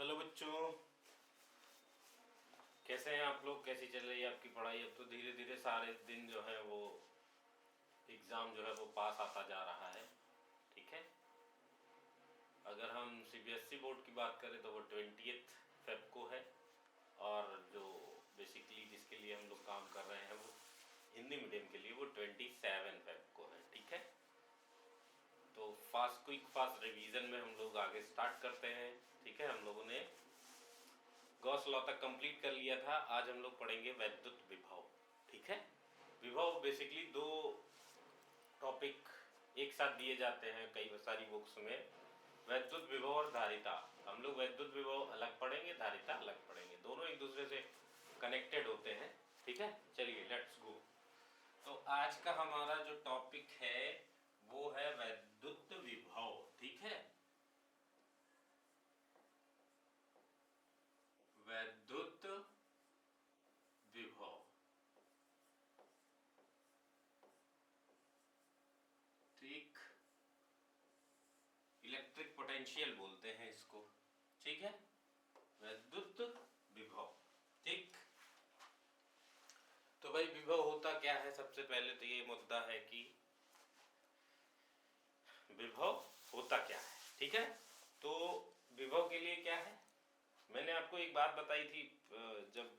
Hello बच्चों, कैसे हैं आप लोग? कैसी चल रही है आपकी पढ़ाई? अब तो धीरे धीरे सारे दिन जो है वो एग्ज़ाम जो है वो पास आता जा रहा है। ठीक है, अगर हम सीबीएसई बोर्ड की बात करें तो वो 20th फेब को है, और जो बेसिकली जिसके लिए हम लोग काम कर रहे हैं वो हिंदी मीडियम के लिए वो 27 फेब को है। ठीक है, तो क्विक फास्ट रिवीजन में हम लोग आगे स्टार्ट करते हैं। ठीक है, हम लोगों ने गॉस लॉ तक कंप्लीट कर लिया था। आज हम लोग पढ़ेंगे वैद्युत विभव। ठीक है, विभव बेसिकली दो टॉपिक एक साथ दिए जाते हैं कई सारी बुक्स में, वैद्युत विभव और धारिता। हम लोग वैद्युत विभव अलग पढ़ेंगे, धारिता अलग पढ़ेंगे, दोनों एक दूसरे से कनेक्टेड होते हैं। ठीक है, चलिए लेट्स गो। तो आज का हमारा जो टॉपिक है वो है वैद्युत विभव। ठीक है, वैद्युत विभव। ठीक, इलेक्ट्रिक पोटेंशियल बोलते हैं इसको। ठीक है, वैद्युत विभव। ठीक, तो भाई विभव होता क्या है? सबसे पहले तो ये मुद्दा है कि विभव होता क्या है। ठीक है, तो विभव के लिए क्या है, मैंने आपको एक बात बताई थी जब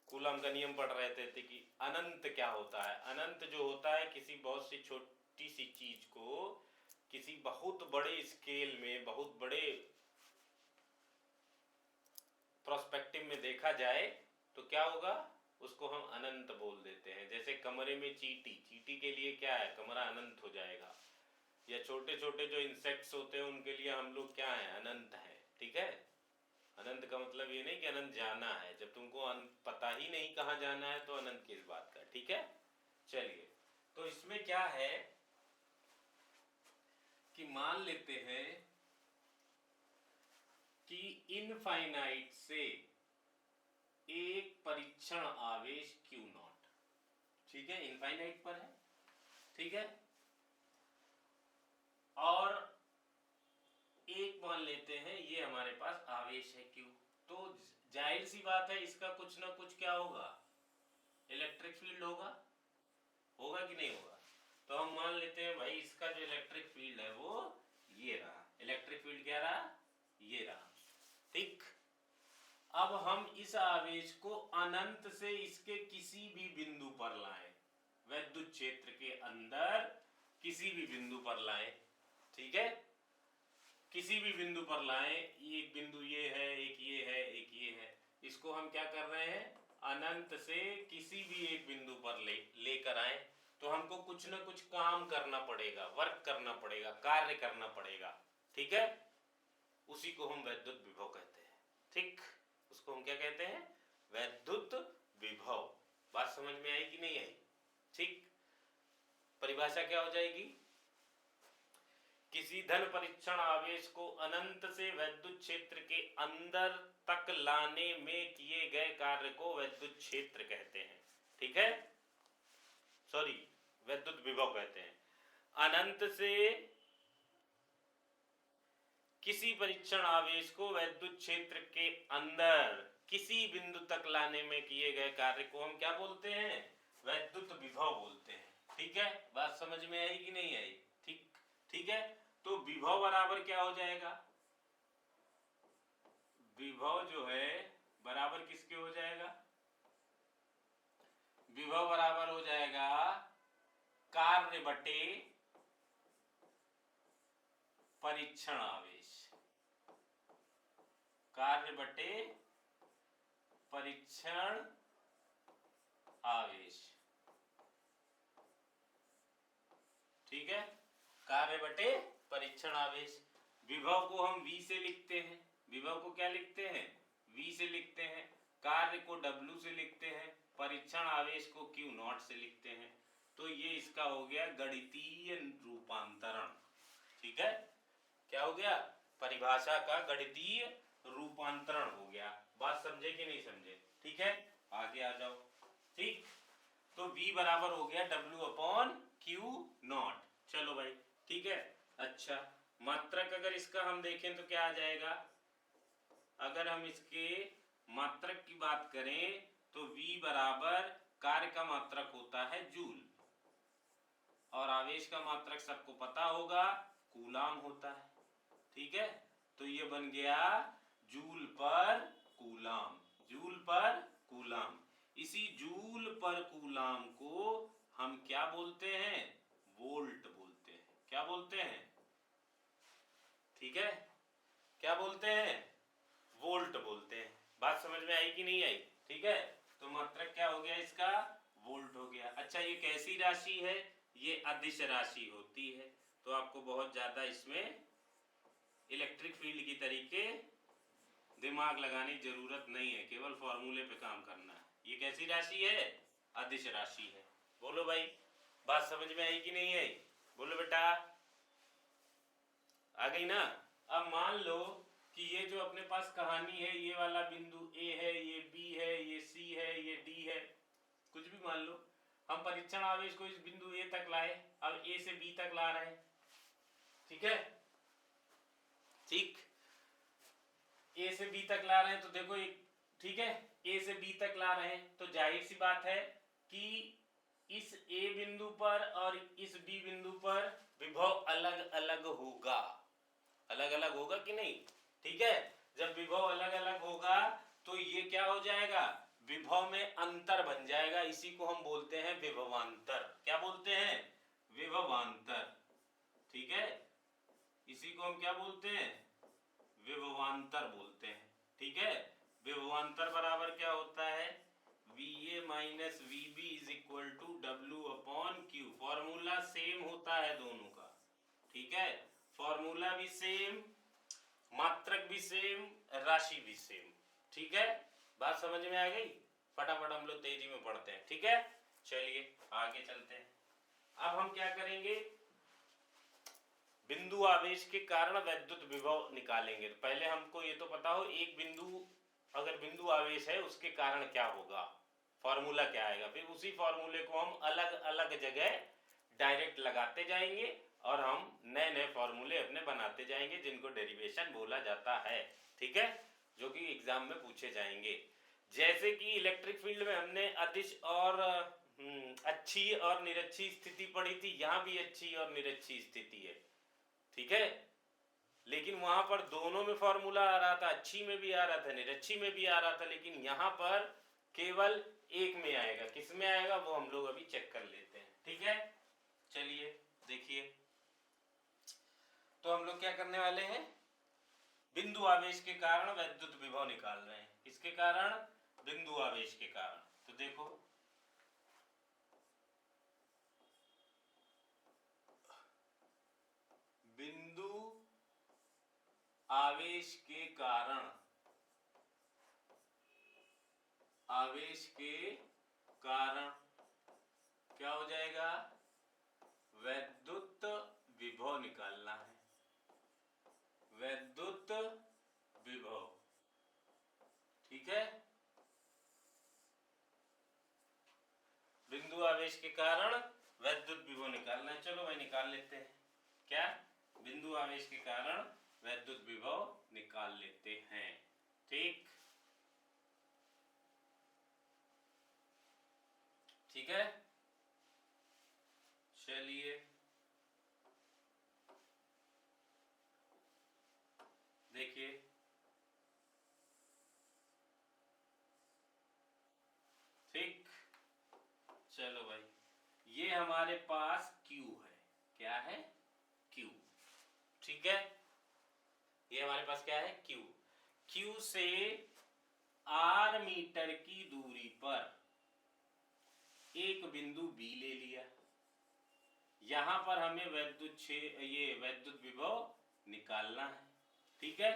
कूलम का नियम पढ़ रहे थे कि अनंत क्या होता है। अनंत जो होता है किसी बहुत सी छोटी सी चीज को किसी बहुत बड़े स्केल में, बहुत बड़े प्रोस्पेक्टिव में देखा जाए तो क्या होगा, उसको हम अनंत बोल देते हैं। जैसे कमरे में चींटी, चींटी के लिए क्या है, कमरा अनंत हो जाएगा। या छोटे छोटे जो इंसेक्ट्स होते हैं उनके लिए हम लोग क्या है, अनंत है। ठीक है, अनंत का मतलब ये नहीं कि अनंत जाना है, जब तुमको पता ही नहीं कहाँ जाना है तो अनंत किस बात का। ठीक है, चलिए, तो इसमें क्या है कि मान लेते हैं कि इनफाइनाइट से एक परीक्षण आवेश Q0, ठीक है, इनफाइनाइट पर है। ठीक है, और एक मान लेते हैं ये हमारे पास आवेश है Q, तो जाहिर सी बात है इसका कुछ ना कुछ क्या होगा, इलेक्ट्रिक फील्ड होगा। होगा कि नहीं होगा? तो हम मान लेते हैं भाई इसका जो इलेक्ट्रिक फील्ड है वो ये रहा। इलेक्ट्रिक फील्ड क्या रहा, ये रहा। ठीक, अब हम इस आवेश को अनंत से इसके किसी भी बिंदु पर लाएं, वैद्युत क्षेत्र के अंदर किसी भी बिंदु पर लाएं। ठीक है, किसी भी बिंदु पर लाएं, एक बिंदु ये है, एक ये है, एक ये है, इसको हम क्या कर रहे हैं, अनंत से किसी भी एक बिंदु पर लेकर आए तो हमको कुछ ना कुछ काम करना पड़ेगा, वर्क करना पड़ेगा, कार्य करना पड़ेगा। ठीक है, उसी को हम वैद्युत विभव कहते हैं। ठीक, उसको हम क्या कहते हैं, वैद्युत विभव। बात समझ में आई कि नहीं आई? ठीक, परिभाषा क्या हो जाएगी, किसी धन परीक्षण आवेश को अनंत से वैद्युत क्षेत्र के अंदर तक लाने में किए गए कार्य को वैद्युत क्षेत्र कहते हैं। ठीक है, सॉरी, वैद्युत विभव कहते हैं। अनंत से किसी परीक्षण आवेश को वैद्युत क्षेत्र के अंदर किसी बिंदु तक लाने में किए गए कार्य को हम क्या बोलते हैं, वैद्युत विभव बोलते हैं। ठीक है, बात समझ में आई कि नहीं आई? ठीक, ठीक है, तो विभव बराबर क्या हो जाएगा, विभव जो है बराबर किसके हो जाएगा, विभव बराबर हो जाएगा कार्य बटे परीक्षण आवेश, कार्य बटे परीक्षण आवेश। ठीक है, कार्य बटे परीक्षण आवेश। विभव को हम V से लिखते हैं, विभव को क्या लिखते हैं, V से लिखते हैं, कार्य को W से लिखते हैं, परीक्षण आवेश को Q0 से लिखते हैं। तो ये इसका हो गया गणितीय रूपांतरण। ठीक है, क्या हो गया, परिभाषा का गणितीय रूपांतरण हो गया। बात समझे कि नहीं समझे? ठीक है, आगे आ जाओ। ठीक, तो V बराबर हो गया W अपॉन Q0। चलो भाई, ठीक है, अच्छा मात्रक अगर इसका हम देखें तो क्या आ जाएगा, अगर हम इसके मात्रक की बात करें तो V बराबर कार्य का मात्रक होता है जूल, और आवेश का मात्रक सबको पता होगा कूलाम होता है। ठीक है, तो ये बन गया जूल पर कूलाम, जूल पर कूलाम। इसी जूल पर कूलाम को हम क्या बोलते हैं, वोल्ट बोलते हैं। क्या बोलते हैं, ठीक है, क्या बोलते हैं, वोल्ट बोलते हैं। बात समझ में आई कि नहीं आई? ठीक है, तो मात्रक क्या हो गया इसका, वोल्ट हो गया। अच्छा, ये कैसी राशि है, ये अदिश राशि होती है, तो आपको बहुत ज्यादा इसमें इलेक्ट्रिक फील्ड की तरीके दिमाग लगाने की जरूरत नहीं है, केवल फॉर्मूले पे काम करना है। ये कैसी राशि है, अदिश राशि है। बोलो भाई, बात समझ में आई कि नहीं आई? बोलो बेटा, आ गई ना? अब मान लो कि ये जो अपने पास कहानी है, ये वाला बिंदु A है, ये B है, ये C है, ये D है, कुछ भी मान लो। हम परीक्षण आवेश को इस बिंदु A तक लाए, अब A से B तक ला रहे हैं। ठीक है, ठीक, A से B तक ला रहे हैं, तो देखो एक, ठीक है, A से B तक ला रहे हैं, तो जाहिर सी बात है कि इस A बिंदु पर और इस B बिंदु पर विभव अलग अलग होगा। अलग अलग होगा कि नहीं? ठीक है, जब विभव अलग अलग होगा तो ये क्या हो जाएगा, विभव में अंतर बन जाएगा। इसी को हम बोलते हैं विभवांतर। क्या बोलते हैं, विभवांतर। ठीक है, इसी को हम क्या बोलते हैं, विभवांतर बोलते हैं। ठीक है, विभवांतर बराबर क्या होता है, VA minus VB is equal to W/Q। Formula same होता है दोनों का। ठीक है, फॉर्मूला भी सेम, मात्रक भी सेम, राशि भी सेम। ठीक है, बात समझ में आ गई? फटाफट हम लोग तेजी में पढ़ते हैं। ठीक है, चलिए आगे चलते हैं। अब हम क्या करेंगे, बिंदु आवेश के कारण वैद्युत विभव निकालेंगे। तो पहले हमको ये तो पता हो, एक बिंदु, अगर बिंदु आवेश है उसके कारण क्या होगा, फॉर्मूला क्या आएगा, फिर उसी फॉर्मूले को हम अलग अलग जगह डायरेक्ट लगाते जाएंगे और हम नए नए फॉर्मूले अपने बनाते जाएंगे, जिनको डेरिवेशन बोला जाता है। ठीक है, जो कि एग्जाम में पूछे जाएंगे। जैसे कि इलेक्ट्रिक फील्ड में हमने अदिश और अच्छी और निरक्षी स्थिति पढ़ी थी, यहाँ भी अच्छी और निरक्षी स्थिति है। ठीक है, लेकिन वहां पर दोनों में फॉर्मूला आ रहा था, अच्छी में भी आ रहा था, निरक्षी में भी आ रहा था, लेकिन यहां पर केवल एक में आएगा। किस में आएगा वो हम लोग अभी चेक कर लेते हैं। ठीक है, चलिए देखिए, तो हम लोग क्या करने वाले हैं, बिंदु आवेश के कारण वैद्युत विभव निकाल रहे हैं। किसके कारण, बिंदु आवेश के कारण। तो देखो, बिंदु आवेश के कारण, आवेश के कारण क्या हो जाएगा, वैद्युत विभव निकालना है, वैद्युत विभव। ठीक है, बिंदु आवेश के कारण वैद्युत विभव निकालना है। चलो भाई निकाल लेते हैं। क्या, बिंदु आवेश के कारण वैद्युत विभव निकाल लेते हैं। ठीक, ठीक है, चलिए देखिए, ठीक, चलो भाई, ये हमारे पास Q है। क्या है, Q। ठीक है, ये हमारे पास क्या है, Q। Q से R मीटर की दूरी पर एक बिंदु B ले लिया, यहां पर हमें वैद्युत विभव निकालना है। ठीक है,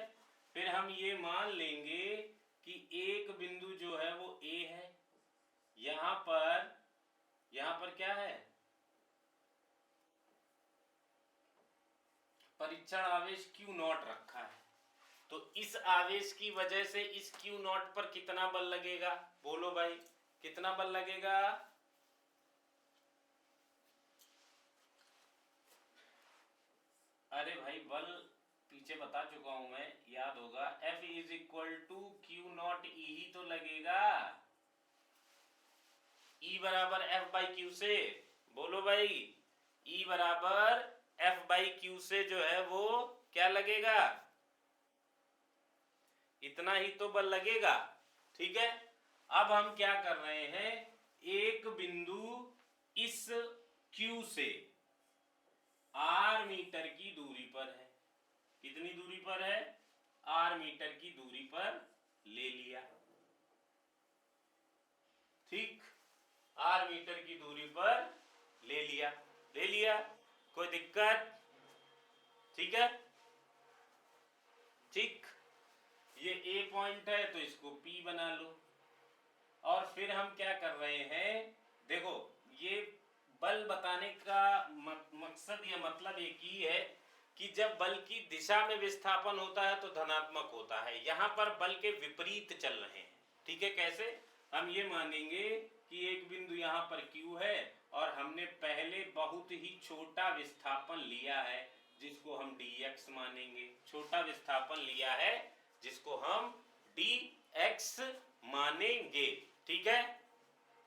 फिर हम ये मान लेंगे कि एक बिंदु जो है वो A है, यहां पर क्या है, परीक्षण आवेश Q0 रखा है। तो इस आवेश की वजह से इस Q0 पर कितना बल लगेगा, बोलो भाई, कितना बल लगेगा, अरे भाई बल पीछे बता चुका हूं मैं, याद होगा। F is equal to Q naught E ही तो लगेगा, E बराबर F बाई क्यू से। बोलो भाई, E बराबर F बाई क्यू से जो है वो क्या लगेगा, इतना ही तो बल लगेगा। ठीक है, अब हम क्या कर रहे हैं, एक बिंदु इस Q से R मीटर की दूरी पर है। कितनी दूरी पर है, R मीटर की दूरी पर ले लिया। ठीक, R मीटर की दूरी पर ले लिया, ले लिया, कोई दिक्कत? ठीक है, ठीक, ये A पॉइंट है तो इसको P बना लो। और फिर हम क्या कर रहे हैं, देखो ये बल बताने का मकसद या मतलब एक ही है कि जब बल की दिशा में विस्थापन होता है तो धनात्मक होता है। यहाँ पर बल के विपरीत चल रहे हैं। ठीक है, कैसे? हम ये मानेंगे कि एक बिंदु यहाँ पर Q है और हमने पहले बहुत ही छोटा विस्थापन लिया है जिसको हम dx मानेंगे। छोटा विस्थापन लिया है जिसको हम dx मानेंगे। ठीक है,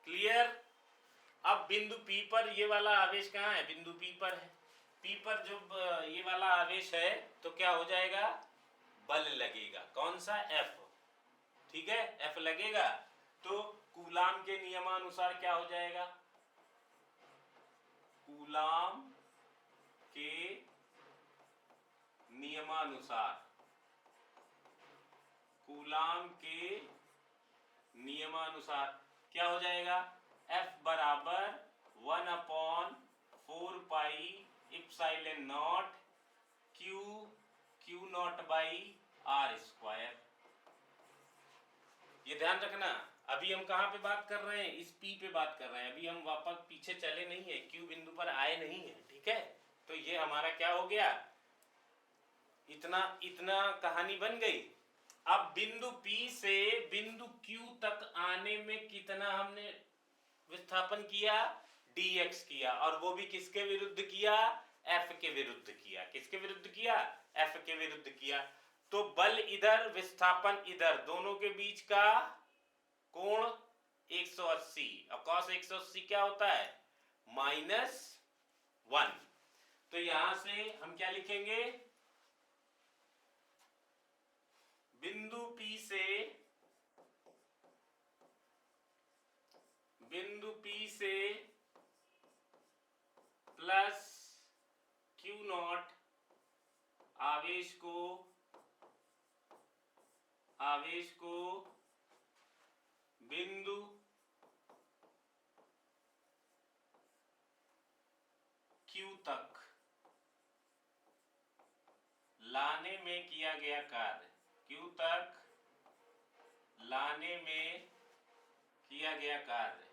क्लियर? अब बिंदु P पर ये वाला आवेश कहाँ है, बिंदु P पर है। P पर जब ये वाला आवेश है तो क्या हो जाएगा, बल लगेगा। कौन सा, F। ठीक है, F लगेगा तो कूलाम के नियमानुसार क्या हो जाएगा, कूलाम के नियमानुसार, कूलाम के नियमानुसार क्या हो जाएगा, F बराबर 1/4 pi epsilon naught Q naught by R square. ये ध्यान रखना, अभी हम कहाँ पे बात कर रहे हैं, इस P पे बात कर रहे हैं। अभी हम वापस पीछे चले नहीं है, Q बिंदु पर आए नहीं है। ठीक है, तो ये हमारा क्या हो गया, इतना इतना कहानी बन गई। अब बिंदु P से बिंदु Q तक आने में कितना हमने विस्थापन किया, dx किया, और वो भी किसके विरुद्ध किया, F के विरुद्ध किया। किसके विरुद्ध किया, F के विरुद्ध किया। तो बल इधर, विस्थापन इधर, दोनों के बीच का कोण 180, और cos 180 क्या होता है, -1। तो यहां से हम क्या लिखेंगे, बिंदु P से, बिंदु P से प्लस Q नॉट आवेश को बिंदु Q तक लाने में किया गया कार्य, Q तक लाने में किया गया कार्य,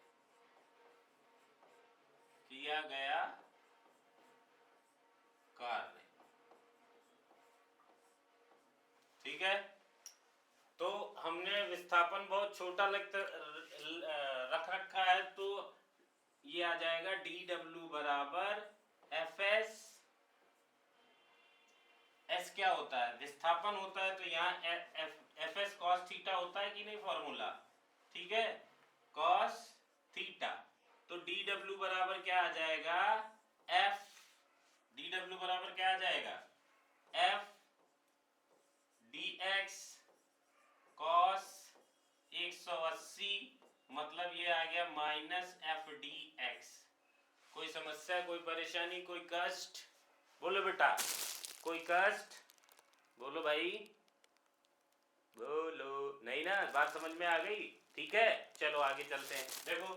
किया गया कार्य। ठीक है, तो हमने विस्थापन बहुत छोटा रख रखा है, तो ये आ जाएगा dw बराबर fs। s क्या होता है, विस्थापन होता है, तो यहाँ fs cos थीटा होता है कि नहीं फॉर्मूला। ठीक है, cos थीटा, तो dw बराबर क्या आ जाएगा, dw बराबर क्या आ जाएगा, f dx cos 180, मतलब ये आ गया -f dx। कोई समस्या, कोई परेशानी, कोई कष्ट? बोलो बेटा, कोई कष्ट? बोलो भाई, बोलो। नहीं ना, बात समझ में आ गई? ठीक है, चलो आगे चलते हैं। देखो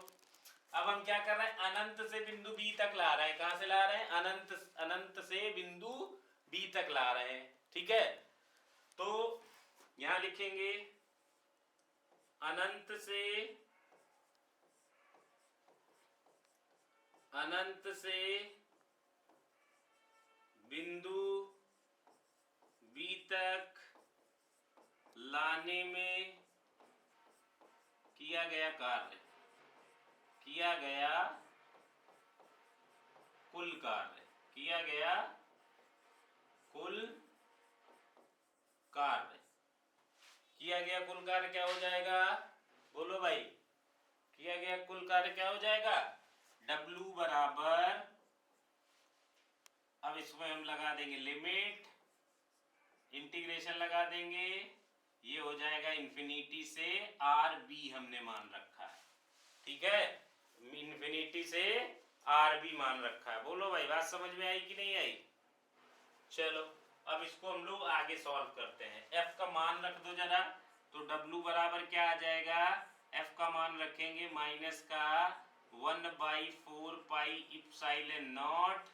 अब हम क्या कर रहे हैं, अनंत से बिंदु B तक ला रहे हैं। कहां से ला रहे हैं, अनंत से बिंदु B तक ला रहे हैं। ठीक है, तो यहां लिखेंगे अनंत से बिंदु B तक लाने में किया गया कार्य, किया गया कुल कार्य, किया गया गया कुल कार्य क्या हो जाएगा, बोलो भाई, किया गया कुल कार्य क्या हो जाएगा, W बराबर, अब इसमें हम लगा देंगे लिमिट, इंटीग्रेशन लगा देंगे, ये हो जाएगा इन्फिनिटी से आर बी हमने मान रखा है, ठीक है, इन्फिनिटी से आर बी मान रखा है। बोलो भाई बात समझ में आई कि नहीं आई। चलो अब इसको हम लोग आगे सॉल्व करते हैं। f का मान रख दो जरा, तो w बराबर क्या आ जाएगा, f का मान रखेंगे माइनस का 1/4 pi epsilon naught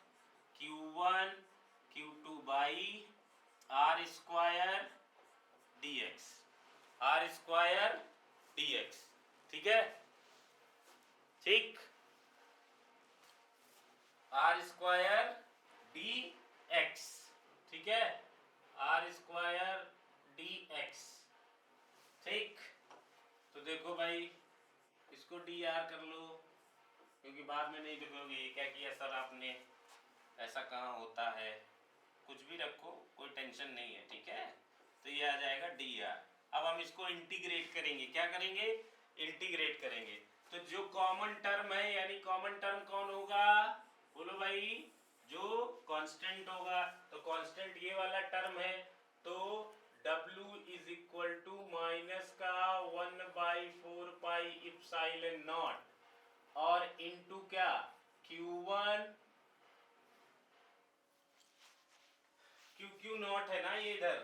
q1 q2 by R square dx, R square dx, ठीक है, ठीक, आर स्क्वायर dx, ठीक है, आर स्क्वायर dx, ठीक। तो देखो भाई इसको dr कर लो, क्योंकि बाद में नहीं लिखोगे क्या किया सर आपने, ऐसा कहाँ होता है, कुछ भी रखो कोई टेंशन नहीं है, ठीक है। तो ये आ जाएगा dr। अब हम इसको इंटीग्रेट करेंगे, क्या करेंगे, इंटीग्रेट करेंगे। तो जो कॉमन टर्म है, यानी कॉमन टर्म कौन होगा, बोलो भाई, जो कांस्टेंट होगा, तो कांस्टेंट ये वाला टर्म है, तो W is equal to minus का 1/4 पाई इप्सिलॉन नॉट और इनटू क्या, Q1 QQ नॉट है ना ये इधर,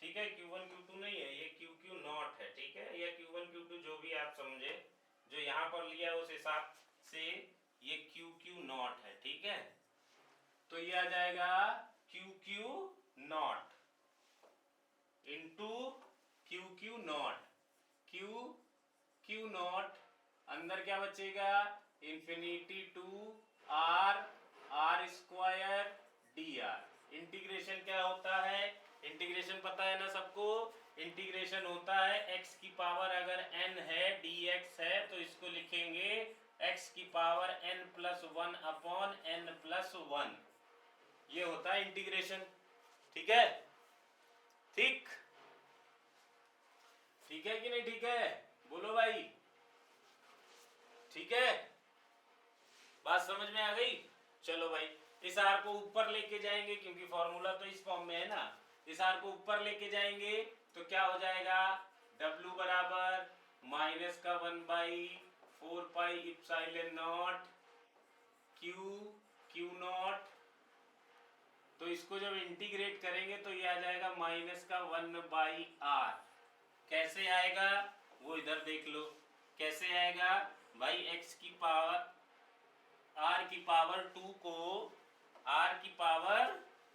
ठीक है, Q1 Q2 नहीं है, ये QQ नॉट है, ठीक है, या Q1 Q2 जो भी आप समझे, जो यहाँ पर लिया उस हिसाब से ये QQ नॉट है, ठीक है। तो ये आ जाएगा QQ naught into QQ naught, QQ naught, अंदर क्या बचेगा, infinity to R square dr। Integration क्या होता है, इंटीग्रेशन पता है ना सबको, इंटीग्रेशन होता है x की पावर अगर n है dx है तो इसको लिखेंगे x की पावर n+1 अपॉन n+1, ये होता है इंटीग्रेशन, ठीक है, ठीक, ठीक है कि नहीं, ठीक है, बोलो भाई, ठीक है, बात समझ में आ गई। चलो भाई इस आर को ऊपर लेके जाएंगे, क्योंकि फॉर्मूला तो इस फॉर्म में है ना, इस आर को ऊपर लेके जाएंगे तो क्या हो जाएगा, W बराबर माइनस का 1/4 pi epsilon naught Q not, तो इसको जब इंटीग्रेट करेंगे तो ये आ जाएगा माइनस का 1/r। कैसे आएगा वो इधर देख लो, कैसे आएगा भाई, x की पावर r की पावर 2 को, r की पावर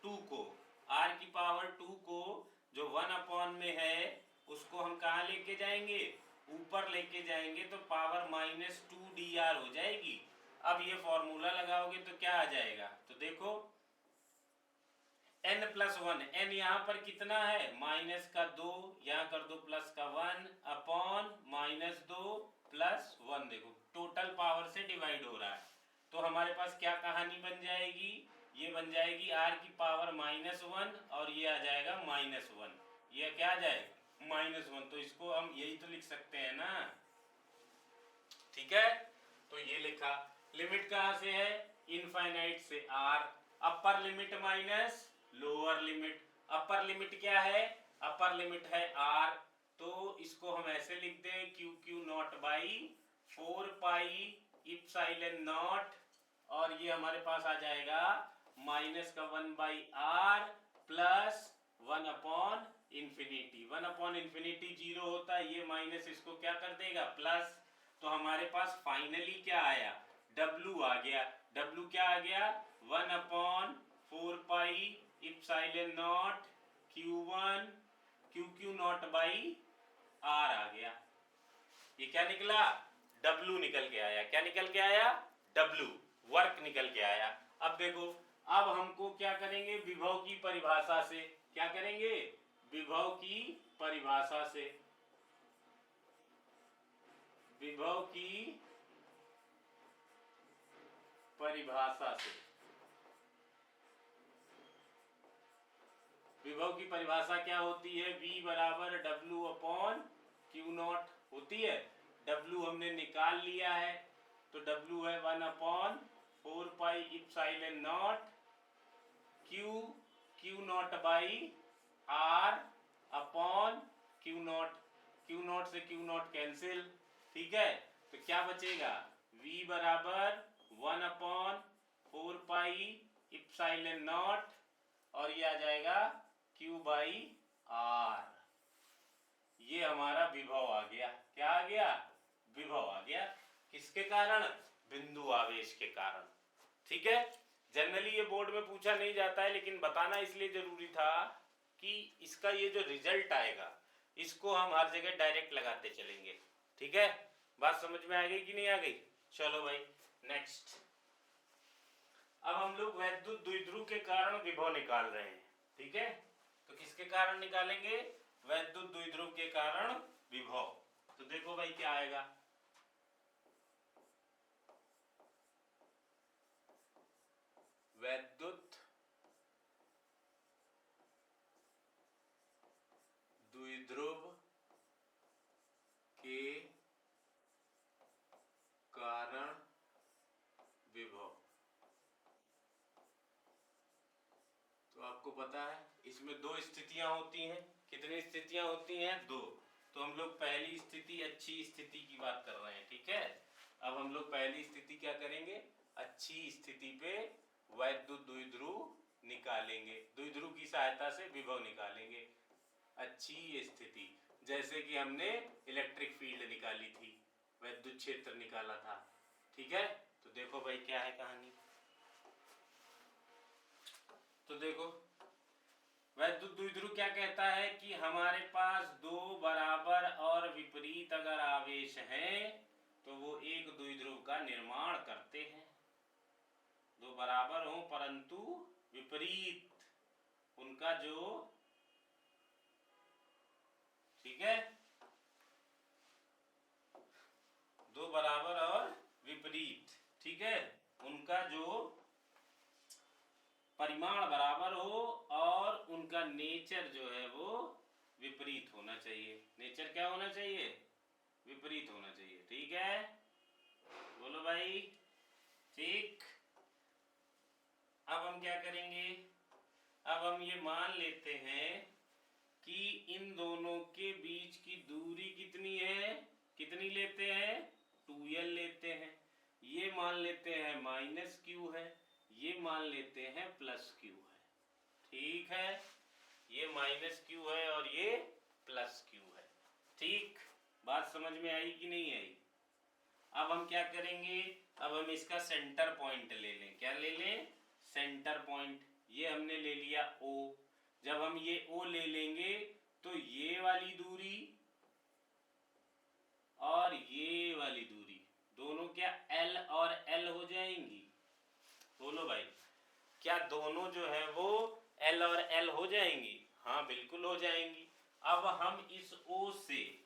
2 को, r की पावर 2 को जो 1 अपॉन में है उसको हम कहाँ लेके जाएंगे, ऊपर लेके जाएंगे, तो पावर -2dr हो जाएगी। अब ये फॉर्मूला लगाओगे तो क्या आ जाएगा, तो देखो n+1, n यहाँ पर कितना है, माइनस का 2, यहाँ कर दो प्लस का 1 अपॉन -2 प्लस 1, देखो टोटल पावर से डिवाइड हो रहा है, तो हमारे पास क्या कहानी बन जाएगी, ये बन जाएगी r की पावर -1 और ये आ जाएगा -1, ये क्या आ जाएगा -1, तो इसको हम यही तो लिख सकते हैं ना, ठीक है। तो ये लिखा, लिमिट कहाँ से है, इनफाइनाइट से r, upper limit minus lower limit, upper limit क्या है, अपर लिमिट है r, तो इसको हम ऐसे लिख दें QQ naught by 4 pi epsilon naught, और ये हमारे पास आ जाएगा माइनस का 1/r plus 1 upon infinity, 1 upon infinity 0 होता है, ये माइनस इसको क्या कर देगा प्लस, तो हमारे पास फाइनली क्या आया, W आ गया, W क्या आ गया, 1/4 pi epsilon naught Q1 QQ naught by R आ गया, ये क्या निकला, W निकल के आया, क्या निकल के आया, W, वर्क निकल के आया। अब देखो, अब हमको क्या करेंगे, विभव की परिभाषा से, क्या करेंगे, विभव की परिभाषा से, विभव की परिभाषा से, विभव की परिभाषा क्या होती है, V बराबर W अपॉन क्यू नॉट होती है। W हमने निकाल लिया है, तो W है 1/4πε0 Q naught by R upon Q naught से क्यू नॉट कैंसिल, ठीक है। तो क्या बचेगा, V बराबर 1/4πε0 और ये आ जाएगा Q बाई R। ये हमारा विभव आ गया। क्या आ गया, विभव आ गया। किसके कारण, बिंदु आवेश के कारण, ठीक है। जनरली ये बोर्ड में पूछा नहीं जाता है, लेकिन बताना इसलिए जरूरी था कि इसका ये जो रिजल्ट आएगा इसको हम हर जगह डायरेक्ट लगाते चलेंगे, ठीक है। बात समझ में आ गई कि नहीं आ गई। चलो भाई नेक्स्ट। अब हम लोग वैद्युत द्विध्रुव के कारण विभव निकाल रहे हैं, ठीक है। तो किसके कारण निकालेंगे, वैद्युत द्विध्रुव के कारण विभव। तो देखो भाई क्या आएगा, वैद्युत द्विध्रुव के कारण विभव। तो आपको पता है इसमें दो स्थितियां होती हैं। कितनी स्थितियां होती हैं, दो। तो हम लोग पहली स्थिति अच्छी स्थिति की बात कर रहे हैं, ठीक है। अब हम लोग पहली स्थिति क्या करेंगे, अच्छी स्थिति पे वैद्युत द्विध्रुव निकालेंगे, द्विध्रुव की सहायता से विभव निकालेंगे। अच्छी स्थिति जैसे कि हमने इलेक्ट्रिक फील्ड निकाली थी, वैद्युत क्षेत्र निकाला था, ठीक है। तो देखो भाई क्या है कहानी। तो देखो वैद्युत द्विध्रुव क्या कहता है कि हमारे पास दो बराबर और विपरीत अगर आवेश हैं तो वो एक द्विध्रुव का निर्माण करते हैं। दो बराबर हो परंतु विपरीत उनका जो, ठीक है, दो बराबर और विपरीत, ठीक है, उनका जो परिमाण बराबर हो और उनका नेचर जो है वो विपरीत होना चाहिए। नेचर क्या होना चाहिए, विपरीत होना चाहिए, ठीक है। बोलो भाई, ठीक। अब हम क्या करेंगे, अब हम ये मान लेते हैं कि इन दोनों के बीच की दूरी कितनी है, कितनी लेते हैं, 2l लेते हैं। ये मान लेते हैं -q है, ये मान लेते हैं +q है, ठीक है। ये -q है और ये +q है, ठीक। बात समझ में आई कि नहीं आई। अब हम क्या करेंगे, अब हम इसका सेंटर पॉइंट ले लें। क्या ले लें, सेंटर पॉइंट। ये हमने ले लिया O। जब हम ये O ले लेंगे तो ये वाली दूरी और ये वाली दूरी दोनों क्या L और L हो जाएंगी। बोलो भाई, क्या दोनों जो है वो L और L हो जाएंगी। हाँ बिल्कुल हो जाएंगी। अब हम इस O से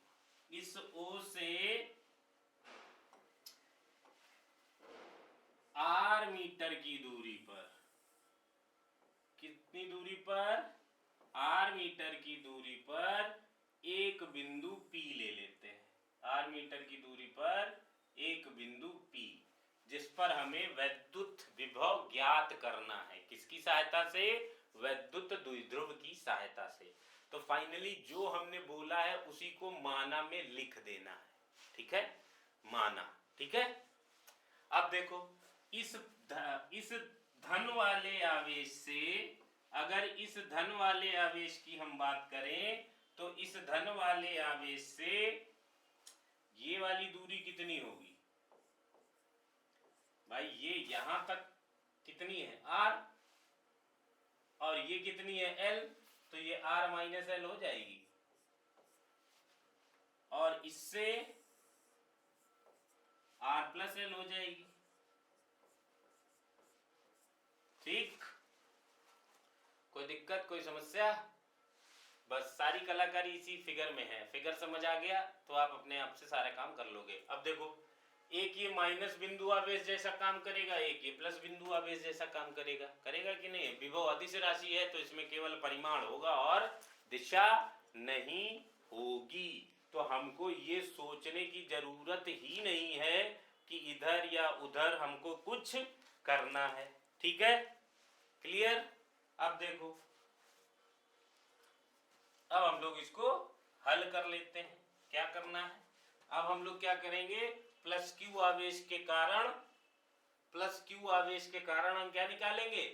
R मीटर की दूरी पर, कितनी दूरी पर, R मीटर की दूरी पर एक बिंदु P ले लेते हैं। R मीटर की दूरी पर एक बिंदु P, जिस पर हमें वैद्युत विभव ज्ञात करना है। किसकी सहायता से, वैद्युत द्विध्रुव की सहायता से। तो फाइनली जो हमने बोला है उसी को माना में लिख देना है, ठीक है, माना, ठीक है। अब देखो इस धन वाले आवेश से, अगर इस धन वाले आवेश की हम बात करें तो इस धन वाले आवेश से ये वाली दूरी कितनी होगी भाई, ये यहां तक कितनी है R और ये कितनी है L, तो ये R - L हो जाएगी। और इससे R + L हो जाएगी, ठीक। कोई दिक्कत, कोई समस्या, बस सारी कलाकारी इसी फिगर में है। फिगर समझ आ गया तो आप अपने आप से सारे काम कर लोगे। अब देखो एक ये माइनस बिंदु आवेश जैसा काम करेगा, एक ये प्लस बिंदु आवेश जैसा काम करेगा, करेगा कि नहीं। विभव अदिश राशि है तो इसमें केवल परिमाण होगा और दिशा नहीं होगी। तो हमको ये सोचने की जरूरत ही नहीं है कि इधर या उधर हमको कुछ करना है। ठीक है, क्लियर। अब देखो, अब हम लोग इसको हल कर लेते हैं। क्या करना है, अब हम लोग क्या करेंगे, प्लस क्यू आवेश के कारण, प्लस क्यू आवेश के कारण हम क्या निकालेंगे,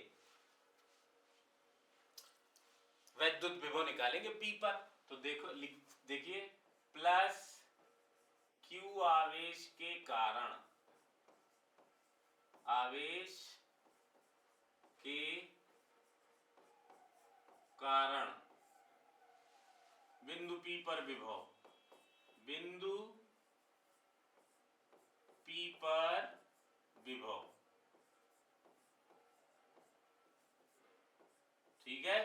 वैद्युत विभव निकालेंगे पी पर। तो देखो, देखिए, प्लस क्यू आवेश के कारण, आवेश के कारण बिंदु पी पर विभव, बिंदु पी पर विभव। ठीक है,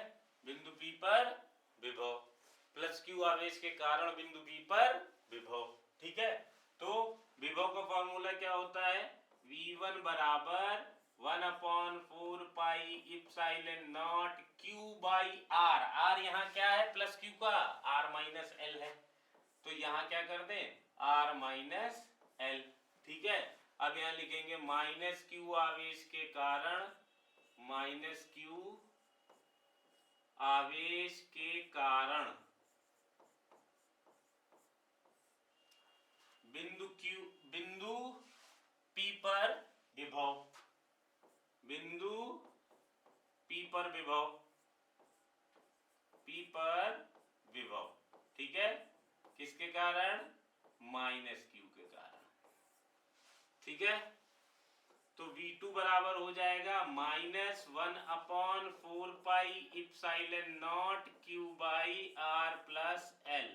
बिंदु पी पर विभव, प्लस क्यू आवेश के कारण बिंदु पी पर विभव। ठीक है, तो विभव का फॉर्मूला क्या होता है, V1 बराबर 1/4 pi epsilon naught Q by R। R यहाँ क्या है, प्लस क्यू का R माइनस L है, तो यहाँ क्या कर दें, R माइनस L। ठीक है, अब यहाँ लिखेंगे माइनस क्यू आवेश के कारण, माइनस क्यू आवेश के कारण बिंदु P पर विभव, बिंदु P पर विभव, P पर विभव। ठीक है, किसके कारण, माइनस क्यू के कारण। ठीक है, तो V2 बराबर हो जाएगा minus 1/4 pi epsilon naught Q by R plus L।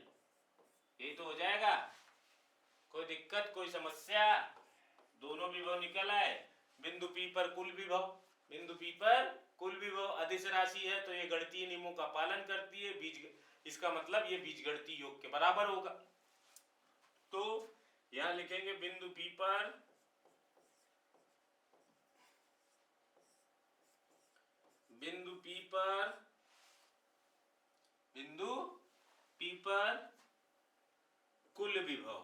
यही तो हो जाएगा, कोई दिक्कत, कोई समस्या, दोनों विभव निकल आए। बिंदु P पर कुल विभव, बिंदु P पर कुल विभव अदिश राशि है तो ये गणितीय नियमों का पालन करती है, बीज, इसका मतलब ये बीजगणितीय योग के बराबर होगा। तो यहां लिखेंगे बिंदु P पर, बिंदु P पर, बिंदु P पर कुल विभव,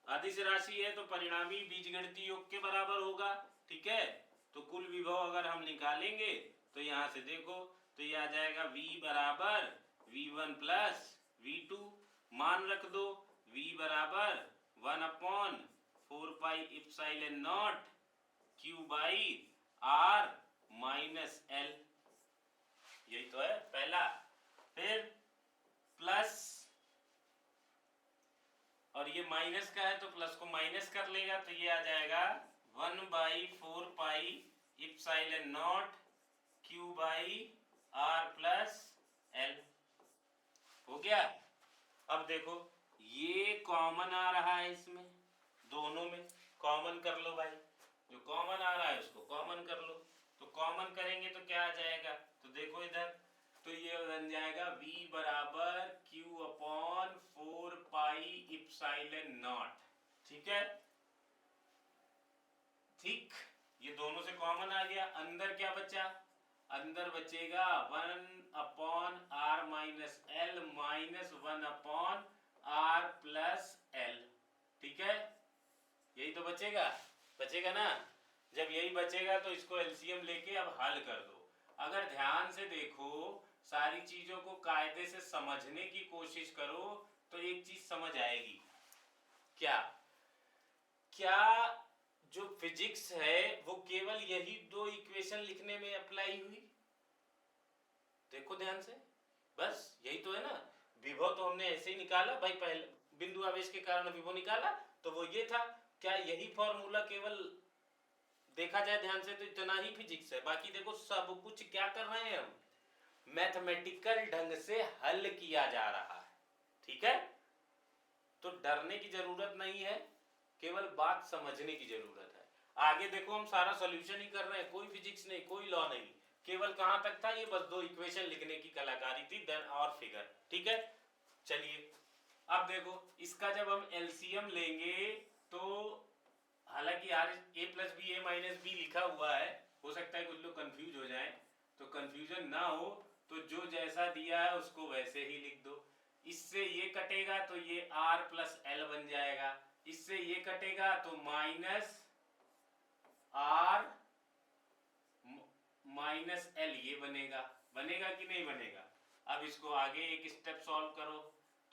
अदिश राशि है तो परिणामी बीजगणितीय योग के बराबर होगा। ठीक है, तो कुल विभव अगर हम निकालेंगे तो यहां से देखो, तो ये आ जाएगा V बराबर V1 प्लस V2, मान रख दो V बराबर 1/4 pi epsilon naught Q by R minus L। यही तो है पहला, फिर प्लस, और ये माइनस का है तो प्लस को माइनस कर लेगा, तो ये आ जाएगा 1/4 pi epsilon naught Q by R plus L। हो गया। अब देखो, ये कॉमन आ रहा है, इसमें दोनों में कॉमन कर लो भाई, जो कॉमन आ रहा है उसको कॉमन कर लो। तो कॉमन करेंगे तो क्या आ जाएगा, तो देखो इधर, तो ये बन जाएगा V बराबर Q/4 पाई इप्सिलॉन नॉट। ठीक है, ठीक, ये दोनों से कॉमन आ गया। अंदर क्या बचा, अंदर बचेगा 1/R minus L minus 1/R plus L। ठीक है, यही तो बचेगा, बचेगा ना। जब यही बचेगा तो इसको एलसीएम लेके अब हल कर दो। अगर ध्यान से देखो, सारी चीजों को कायदे से समझने की कोशिश करो तो एक चीज समझ आएगी। क्या क्या जो फिजिक्स है वो केवल यही दो इक्वेशन लिखने में अप्लाई हुई, देखो ध्यान से, बस यही तो है ना। विभव तो हमने ऐसे ही निकाला भाई, पहले बिंदु आवेश के कारण विभव निकाला तो वो ये था। क्या यही फॉर्मूला केवल देखा जाए ध्यान से तो इतना ही फिजिक्स है, बाकी देखो सब कुछ क्या कर रहे हैं हम, मैथमेटिकल ढंग से हल किया जा रहा है। ठीक है, तो डरने की जरूरत नहीं है, केवल बात समझने की जरूरत है। आगे देखो हम सारा सॉल्यूशन ही कर रहे हैं, कोई फिजिक्स नहीं, कोई लॉ नहीं, केवल कहां तक था, ये बस दो इक्वेशन लिखने की कलाकारी थी, देन और फिगर। ठीक है, चलिए अब देखो, इसका जब हम एलसीएम लेंगे तो हालांकि यार a plus B A minus B लिखा हुआ है, हो सकता है कुछ लोग कंफ्यूज हो जाएं, तो कंफ्यूजन ना हो तो जो जैसा दिया है उसको वैसे ही लिख दो। इससे ये कटेगा तो ये r प्लस एल बन जाएगा, इससे ये कटेगा तो माइनस r माइनस एल ये बनेगा। बनेगा कि नहीं बनेगा? अब इसको आगे एक स्टेप सॉल्व करो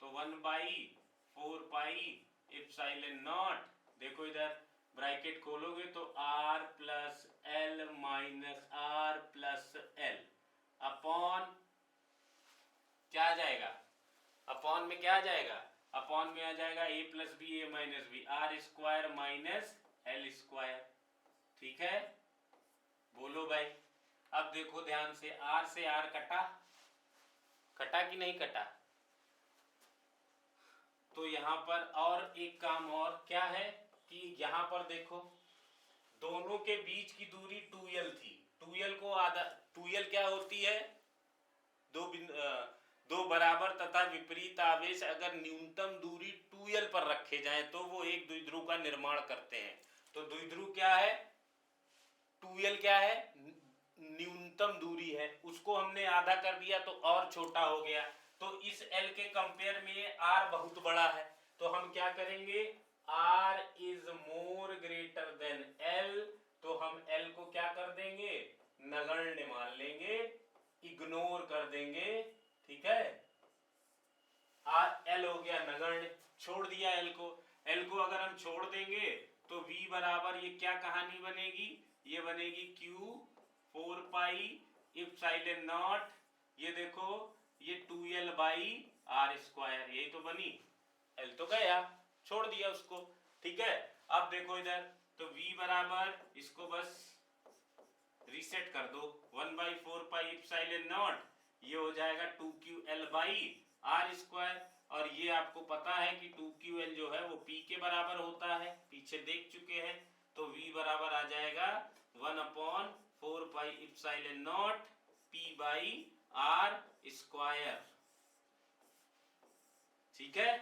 तो 1/4 पाई एप्सिलॉन नॉट, देखो इधर ब्रैकेट खोलोगे तो r plus L minus r plus L upon क्या आ जाएगा? अपॉन में क्या आ जाएगा? अपॉन में आ जाएगा a plus B A minus B, R square minus L square. ठीक है, बोलो भाई। अब देखो ध्यान से, r से r कटा, कटा कि नहीं कटा? तो यहाँ पर और एक काम और क्या है कि यहाँ पर देखो दोनों के बीच की दूरी 2l थी। 2l को आधा, 2l क्या होती है? दो बराबर तथा विपरीत आवेश अगर न्यूनतम दूरी 2l पर रखे जाएं तो वो एक द्विध्रुव का निर्माण करते हैं। तो द्विध्रुव क्या है? 2l क्या है? न्यूनतम दूरी है, उसको हमने आधा कर दिया तो और छोटा हो गया। तो इस l के कंपेयर में r बहुत बड़ा है, तो हम क्या करेंगे? r is more greater than l, तो हम l को क्या कर देंगे? नगण्य मान लेंगे, इग्नोर कर देंगे। ठीक है, l हो गया नगण्य, छोड़ दिया l को। l को अगर हम छोड़ देंगे तो v बराबर ये क्या कहानी बनेगी? ये बनेगी q 4 पाई एप्सिलॉन नॉट, ये देखो ये 2l बाई आर स्क्वायर, यही तो बनी। l तो गया, छोड़ दिया उसको। ठीक है, अब देखो इधर तो v बराबर, इसको बस रीसेट कर दो, 1/4 पाई एप्सिलॉन नॉट, ये हो जाएगा 2ql बाई आर स्क्वायर। और ये आपको पता है कि 2ql जो है वो p के बराबर होता है, पीछे देख चुके हैं। तो v बराबर आ जाएगा 1/4 pi epsilon naught p by R square. ठीक है,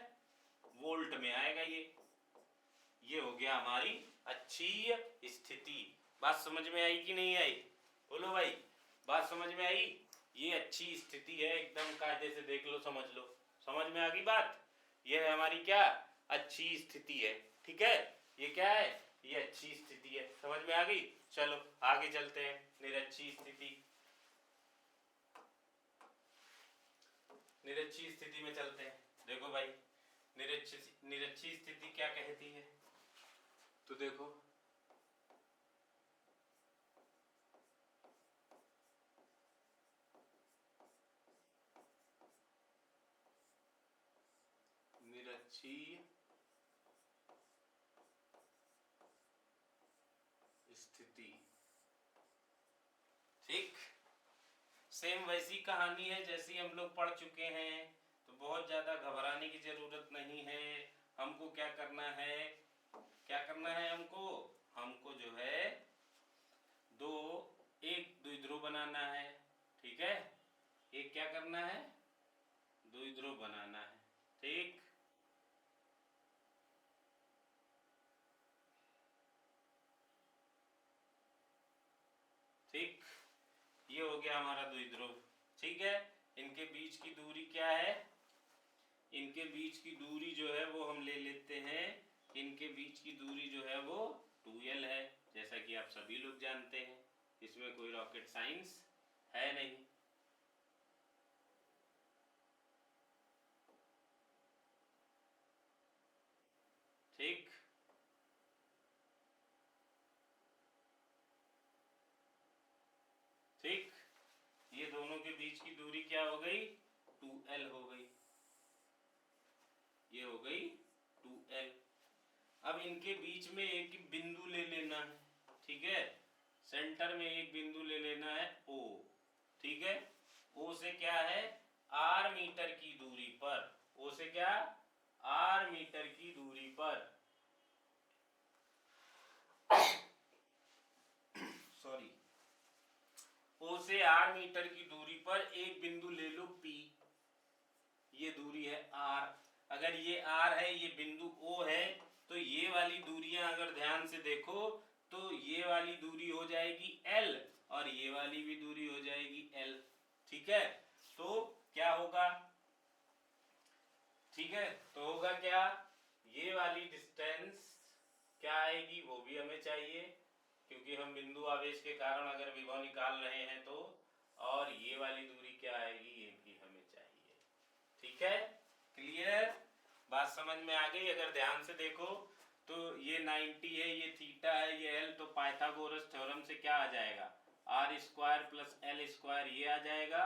वोल्ट में आएगा ये हो गया हमारी अच्छी स्थिति। बात समझ में आई कि नहीं आई? बोलो भाई, बात समझ में आई? ये अच्छी स्थिति है, एकदम कायदे से देख लो, समझ लो, समझ में आ गई बात? ये है हमारी क्या? अच्छी स्थिति है। ठीक है, ये क्या है? ये अच्छी स्थिति है, समझ में आ गई? चलो आगे चलते हैं, निरच्छी स्थिति। निरच्छी स्थिति में चलते हैं। देखो भाई, निरच्छी स्थिति क्या कहती है? तो देखो निरच्छी स्थिति, ठीक, सेम वैसी कहानी है जैसी हम लोग पढ़ चुके हैं, तो बहुत ज्यादा घबराने की जरूरत नहीं है। हमको क्या करना है? क्या करना है हमको? हमको जो है एक द्विध्रुव बनाना है। ठीक है, एक क्या करना है? द्विध्रुव बनाना है। ठीक, ठीक, ये हो गया हमारा द्विध्रुव। ठीक है, इनके बीच की दूरी क्या है? इनके बीच की दूरी जो है वो हम ले लेते हैं, इनके बीच की दूरी जो है वो 2l है, जैसा कि आप सभी लोग जानते हैं, इसमें कोई रॉकेट साइंस है नहीं। ठीक, ठीक, ये दोनों के बीच की दूरी क्या हो गई? 2l हो गई, ये हो गई 2l। अब इनके बीच में एक बिंदु ले लेना है। ठीक है, सेंटर में एक बिंदु ले लेना है O। ठीक है, O से क्या है? r मीटर की दूरी पर, O से क्या? r मीटर की दूरी पर, सॉरी, O से r मीटर की दूरी पर एक बिंदु ले लो P, ये दूरी है r। अगर ये r है, ये बिंदु O है, तो ये वाली दूरियां अगर ध्यान से देखो तो ये वाली दूरी हो जाएगी l और ये वाली भी दूरी हो जाएगी l। ठीक है, तो क्या होगा? वाली डिस्टेंस क्या आएगी वो भी हमें चाहिए, क्योंकि हम बिंदु आवेश के कारण अगर विभव निकाल रहे हैं तो, और ये वाली दूरी क्या आएगी ये भी हमें चाहिए। ठीक है, क्लियर, बात समझ में आ गई। अगर ध्यान से देखो तो ये 90 है, ये थीटा है, ये एल, तो पाइथागोरस थ्योरम से क्या आ जाएगा, R square plus L square ये आ जाएगा,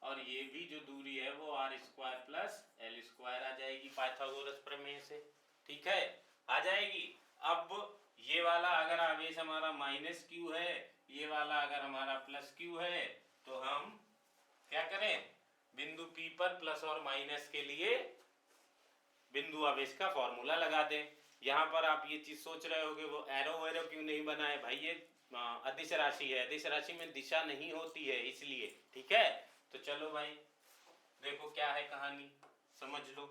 और ये भी जो दूरी है वो R square plus L square आ जाएगी पाइथागोरस प्रमेय से। ठीक है, आ जाएगी। अब ये वाला अगर आवेश हमारा माइनस क्यू है, ये वाला अगर हमारा प्लस क्यू है, तो हम क्या करें, बिंदु P पर प्लस और माइनस के लिए बिंदु आवेश का फॉर्मूला लगा दें। यहाँ पर आप ये चीज सोच रहे होगे वो एरो वेरो क्यों नहीं बना है, भाई ये अदिश राशि है, अदिश राशि में दिशा नहीं होती है इसलिए। ठीक है, तो चलो भाई देखो क्या है कहानी, समझ लो।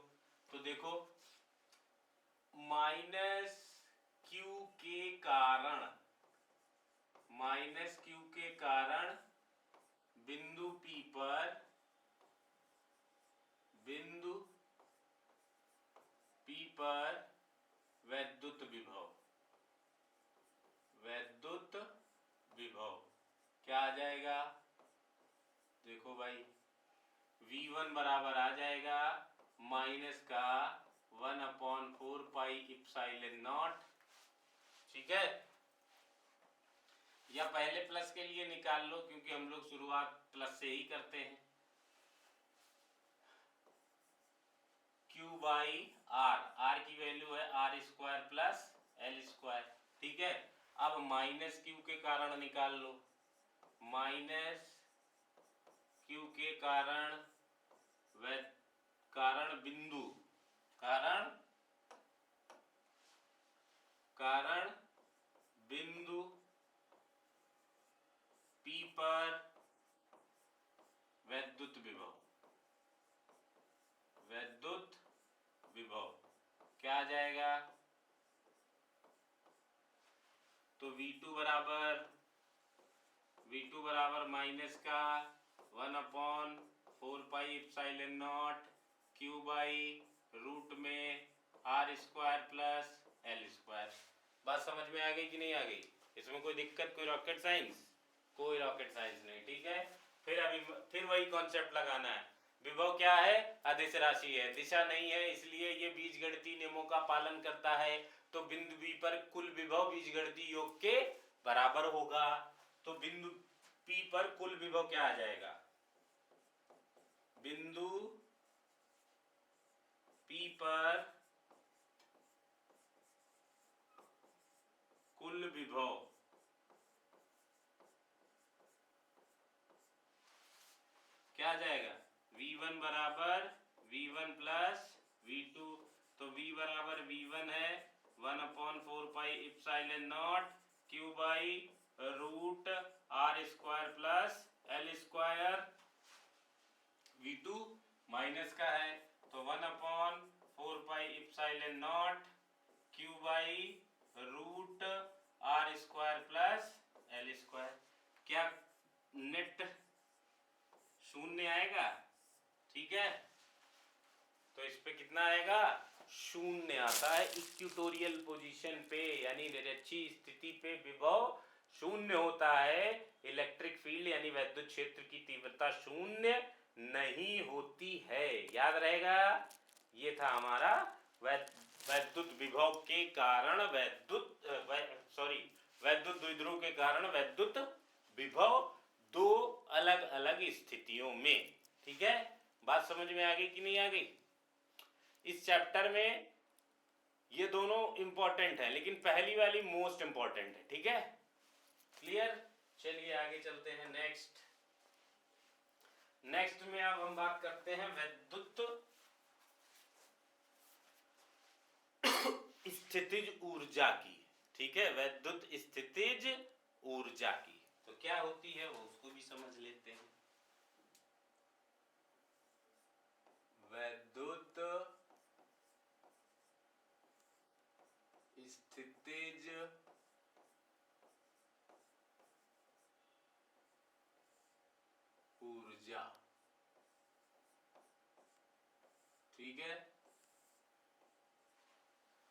तो देखो माइनस क्यू के कारण, माइनस क्यू के कारण बिंदु P पर, बिंदु P पर वैद्युत विभव, वैद्युत विभव क्या आ जाएगा, देखो भाई V1 बराबर आ जाएगा माइनस का 1/4 पाई इप्सिलॉन नॉट। ठीक है, या पहले प्लस के लिए निकाल लो क्योंकि हम लोग शुरुआत प्लस से ही करते हैं, Q बाई आर, आर की वैल्यू है R square plus L square. ठीक है, अब माइनस क्यू के कारण निकाल लो, माइनस क्यू के कारण कारण बिंदु, कारण कारण बिंदु P पर वैद्युत विभव, वैद्युत विभव क्या आ जाएगा, तो V2 बराबर माइनस का 1/4 pi epsilon naught Q by root में R square plus L square. बात समझ में आ गई कि नहीं आ गई, इसमें कोई दिक्कत, कोई रॉकेट साइंस, कोई रॉकेट साइंस नहीं। ठीक है, फिर वही कॉन्सेप्ट लगाना है, विभव क्या है, अदिश राशि है, दिशा नहीं है, इसलिए ये बीजगणितीय नियमों का पालन करता है, तो बिंदु B पर कुल विभव बीजगणितीय योग के बराबर होगा। तो बिंदु P पर कुल विभव क्या आ जाएगा, बिंदु P पर कुल विभव क्या आ जाएगा, V1 बराबर V1 प्लस V2, तो V बराबर V1 है 1/4 pi epsilon naught Q by root R square plus L square, V2 minus का है तो 1/4 pi epsilon naught Q by root R square plus L square. क्या नेट शून्य आएगा, ठीक है, तो इस पे कितना आएगा, शून्य आता है। इक्वेटोरियल पोजीशन पे यानी निरक्षीय स्थिति पे विभव शून्य होता है, इलेक्ट्रिक फील्ड यानी वैद्युत क्षेत्र की तीव्रता शून्य नहीं होती है, याद रहेगा। ये था हमारा वैद्युत विभव के कारण वैद्युत द्विध्रुव के कारण वैद्युत विभव दो अलग अलग स्थितियों में। ठीक है, बात समझ में आ गई कि नहीं आ गई। इस चैप्टर में ये दोनों इंपॉर्टेंट है, लेकिन पहली वाली मोस्ट इंपॉर्टेंट है। ठीक है, क्लियर, चलिए आगे चलते हैं। नेक्स्ट में अब हम बात करते हैं वैद्युत स्थितिज ऊर्जा की। ठीक है, वैद्युत स्थितिज ऊर्जा की तो क्या होती है वो उसको भी समझ लेते हैं। वैद्युत स्थितिज ऊर्जा, ठीक है,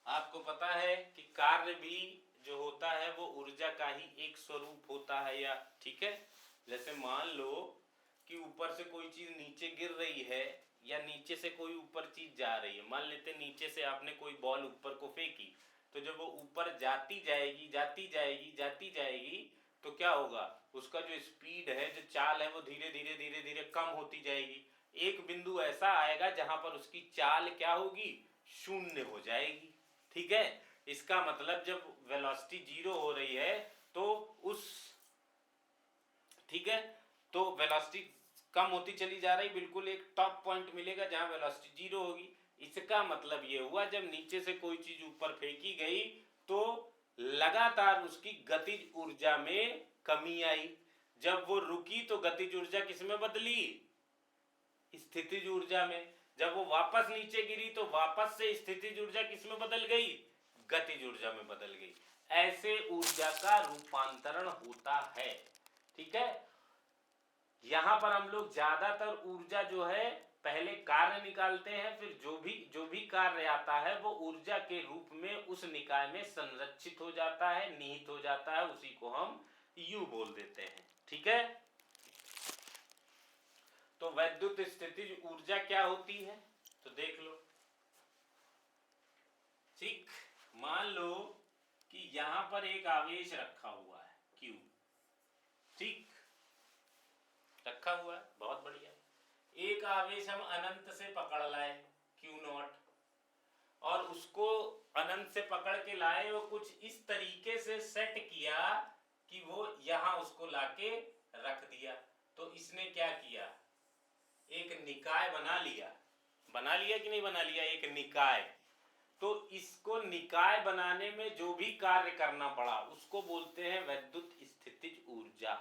आप आपको पता है कि कार्य भी जो होता है वो ऊर्जा का ही एक स्वरूप होता है, या ठीक है। जैसे मान लो कि ऊपर से कोई चीज नीचे गिर रही है या नीचे से कोई ऊपर चीज जा रही है। मान लेते नीचे से आपने कोई बॉल ऊपर को फेंकी, तो जब वो ऊपर जाती जाएगी जाती जाएगी जाती जाएगी तो क्या होगा, उसका जो स्पीड है, जो चाल है, वो धीरे धीरे धीरे धीरे कम होती जाएगी। एक बिंदु ऐसा आएगा जहां पर उसकी चाल क्या होगी, शून्य हो जाएगी। ठीक है, इसका मतलब जब वेलोसिटी जीरो हो रही है तो उस, ठीक है, तो वेलोसिटी कम होती चली जा रही, बिल्कुल एक टॉप पॉइंट मिलेगा जहां वेलोसिटी जीरो होगी। इसका मतलब ये हुआ जब नीचे से कोई चीज ऊपर फेंकी गई तो लगातार उसकी गतिज ऊर्जा में कमी आई। जब वो रुकी तो गतिज ऊर्जा किसमें बदली, स्थितिज ऊर्जा में। जब वो वापस नीचे गिरी तो वापस से स्थितिज ऊर्जा किसमें बदल गई, गतिज ऊर्जा में बदल गई। ऐसे ऊर्जा का रूपांतरण होता है। ठीक है, यहां पर हम लोग ज्यादातर ऊर्जा जो है पहले कार्य निकालते हैं, फिर जो भी कार्य आता है वो ऊर्जा के रूप में उस निकाय में संरक्षित हो जाता है, निहित हो जाता है, उसी को हम यू बोल देते हैं। ठीक है, तो वैद्युत स्थितिज ऊर्जा क्या होती है, तो देख लो। ठीक, मान लो कि यहां पर एक आवेश रखा हुआ है Q, ठीक, रखा हुआ है, बहुत बढ़िया। एक आवेश हम अनंत से पकड़ लाए Q0, और उसको अनंत से पकड़ के लाए और कुछ इस तरीके से सेट किया कि वो यहां उसको लाके रख दिया। तो इसने क्या किया, एक निकाय बना लिया। बना लिया कि नहीं बना लिया, एक निकाय। तो इसको निकाय बनाने में जो भी कार्य करना पड़ा उसको बोलते हैं वैद्युत स्थितिज ऊर्जा।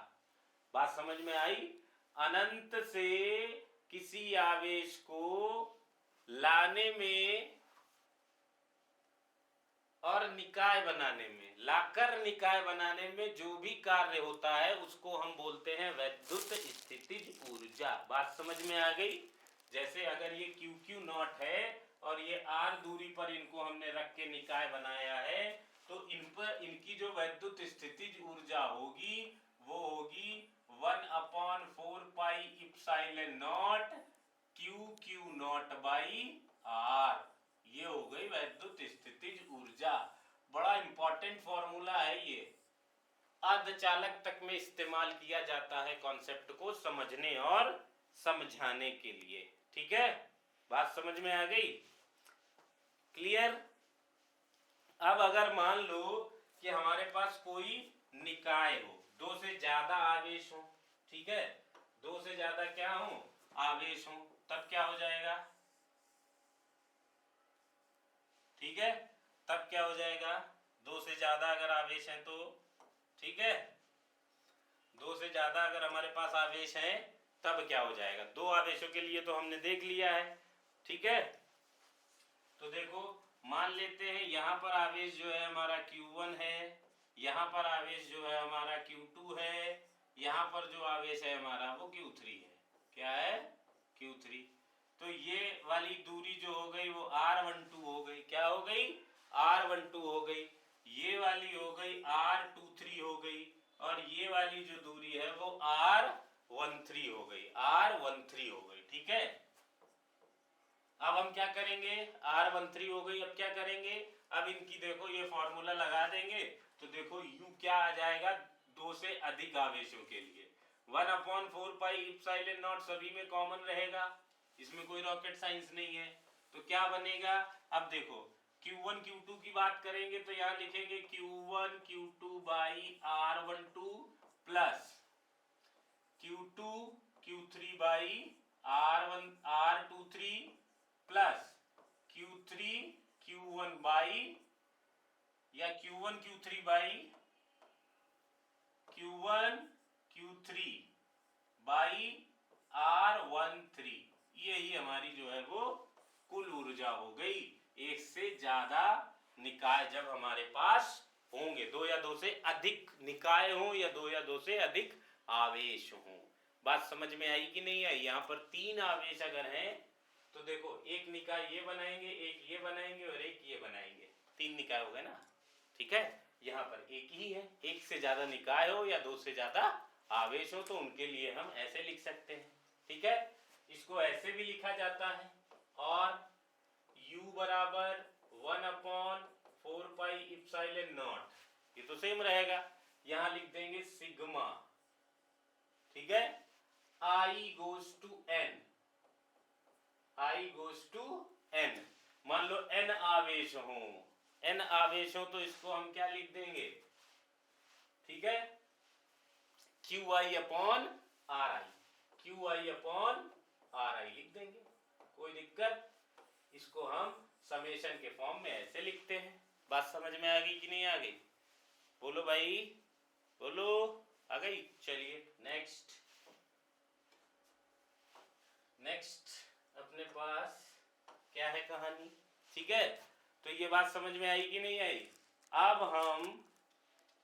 बात समझ में आई। अनंत से किसी आवेश को लाने में और निकाय बनाने में, लाकर निकाय बनाने में जो भी कार्य होता है उसको हम बोलते हैं वैद्युत स्थितिज ऊर्जा। बात समझ में आ गई। जैसे अगर ये QQ0 है और ये R दूरी पर इनको हमने रख के निकाय बनाया है, तो इन पर इनकी जो वैद्युत स्थितिज ऊर्जा होगी वो होगी 1/4 पाई इप्सिलॉन नॉट QQ0/R। ये हो गई वैद्युत स्थितिज ऊर्जा। बड़ा इंपॉर्टेंट फॉर्मूला है ये, अर्धचालक तक में इस्तेमाल किया जाता है कॉन्सेप्ट को समझने और समझाने के लिए। ठीक है, बात समझ में आ गई, क्लियर। अब अगर मान लो कि हमारे पास कोई निकाय हो, दो से ज्यादा आवेश हो, ठीक है, दो से ज्यादा क्या हो, आवेश हो, तब क्या हो जाएगा, ठीक है, तब क्या हो जाएगा, दो से ज्यादा अगर आवेश है तो, ठीक है, दो से ज्यादा अगर हमारे पास आवेश है तब क्या हो जाएगा। दो आवेशों के लिए तो हमने देख लिया है, ठीक है। तो देखो, मान लेते हैं यहां पर आवेश जो है हमारा Q1 है, यहां पर आवेश जो है हमारा Q2 है, यहां पर जो आवेश है हमारा वो Q3 है। क्या है, Q3। तो ये वाली दूरी जो हो गई वो R12 हो गई। क्या हो गई, R12 हो गई। ये वाली हो गई R23 हो गई, और ये वाली जो दूरी है वो R13 हो गई, R13 हो गई। ठीक है, अब हम क्या करेंगे, R13 हो गई, अब क्या करेंगे, अब इनकी देखो ये फॉर्मूला लगा देंगे तो देखो U क्या आ जाएगा, दो से अधिक आवेशों के लिए 1/4 पाई इप्सिलॉन नॉट सभी में कॉमन रहेगा, इसमें कोई रॉकेट साइंस नहीं है। तो क्या बनेगा, अब देखो Q1 Q2 की बात करेंगे तो यहां लिखेंगे Q1 Q2/R12 plus Q2 Q3/R23 plus Q3 Q1 by, या Q1 Q3 by Q1 Q3 by R13। यही हमारी जो है वो कुल ऊर्जा हो गई। एक से ज्यादा निकाय जब हमारे पास होंगे, दो या दो से अधिक निकाय हो या दो से अधिक आवेश हो। बात समझ में आई कि नहीं आई। यहाँ पर तीन आवेश अगर हैं तो देखो, एक निकाय ये बनाएंगे, एक ये बनाएंगे और एक ये बनाएंगे। 3 निकाय हो गए ना, ठीक है। यहाँ पर एक ही है, एक से ज्यादा निकाय हो या दो से ज्यादा आवेश हो तो उनके लिए हम ऐसे लिख सकते हैं, ठीक है। इसको ऐसे भी लिखा जाता है, और U बराबर 1/4 पाई इप्सिलॉन नॉट, ये तो सेम रहेगा। यहां लिख देंगे सिग्मा, ठीक है। I goes to N, I goes to N। मान लो N आवेश हो, N आवेश हो तो इसको हम क्या लिख देंगे, ठीक है, QI upon RI, QI upon RI लिख देंगे, कोई दिक्कत। इसको हम समेशन के फॉर्म में ऐसे लिखते हैं। बात समझ में आ गई कि नहीं आ गई? बोलो भाई, बोलो, आ गई? चलिए नेक्स्ट अपने पास क्या है कहानी, ठीक है। तो ये बात समझ में आई कि नहीं आई? अब हम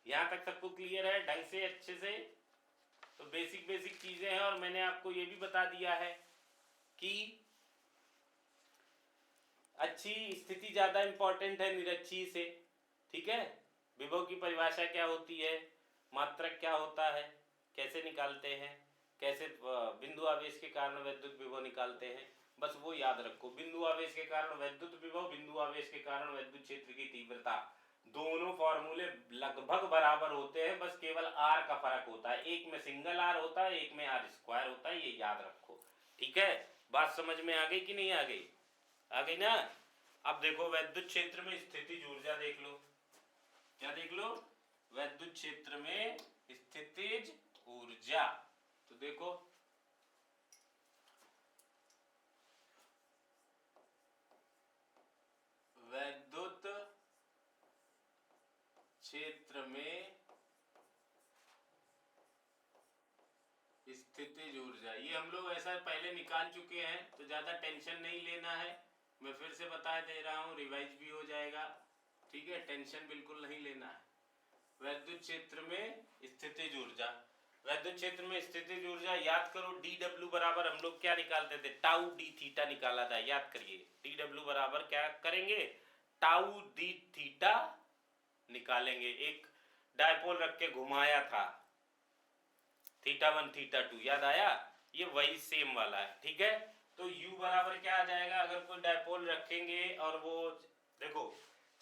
यहां तक सबको क्लियर है ढंग से, अच्छे से? तो बेसिक चीजें हैं, और मैंने आपको ये भी बता दिया है कि अच्छी स्थिति ज्यादा इंपॉर्टेंट है निरक्षीय से, ठीक है। विभव की परिभाषा क्या होती है, मात्रक क्या होता है, कैसे निकालते हैं, कैसे बिंदु आवेश के कारण वैद्युत विभव निकालते हैं, बस वो याद रखो। बिंदु आवेश के कारण वैद्युत विभव, बिंदु आवेश के कारण वैद्युत क्षेत्र की तीव्रता, दोनों फॉर्मूले लगभग बराबर होते हैं, बस केवल आर का फर्क होता है, एक में सिंगल आर होता है, एक में आर स्क्वायर होता है, ये याद रखो, ठीक है। बात समझ में आ गई कि नहीं आ गई? आ गई ना? अब देखो वैद्युत क्षेत्र में स्थितिज ऊर्जा देख लो, क्या देख लो? वैद्युत क्षेत्र में स्थितिज ऊर्जा। तो देखो वैद्युत क्षेत्र में स्थितिज ऊर्जा, ये हम लोग ऐसा पहले निकाल चुके हैं, तो ज्यादा टेंशन नहीं लेना है। मैं फिर से बता दे रहा हूँ, रिवाइज भी हो जाएगा, ठीक है, टेंशन बिल्कुल नहीं लेना है। वैद्युत क्षेत्र में स्थितिज ऊर्जा, वैद्युत क्षेत्र में स्थितिज ऊर्जा याद करो, dW बराबर हम लोग क्या निकालते थे, टाउ डी थीटा निकाला था, याद करिए। dW बराबर क्या करेंगे, टाउ डी थीटा निकालेंगे। एक डायपोल रख के घुमाया था, θ1 θ2, याद आया? ये वही सेम वाला है, ठीक है। तो U बराबर क्या आ जाएगा, अगर कोई डायपोल रखेंगे और वो देखो,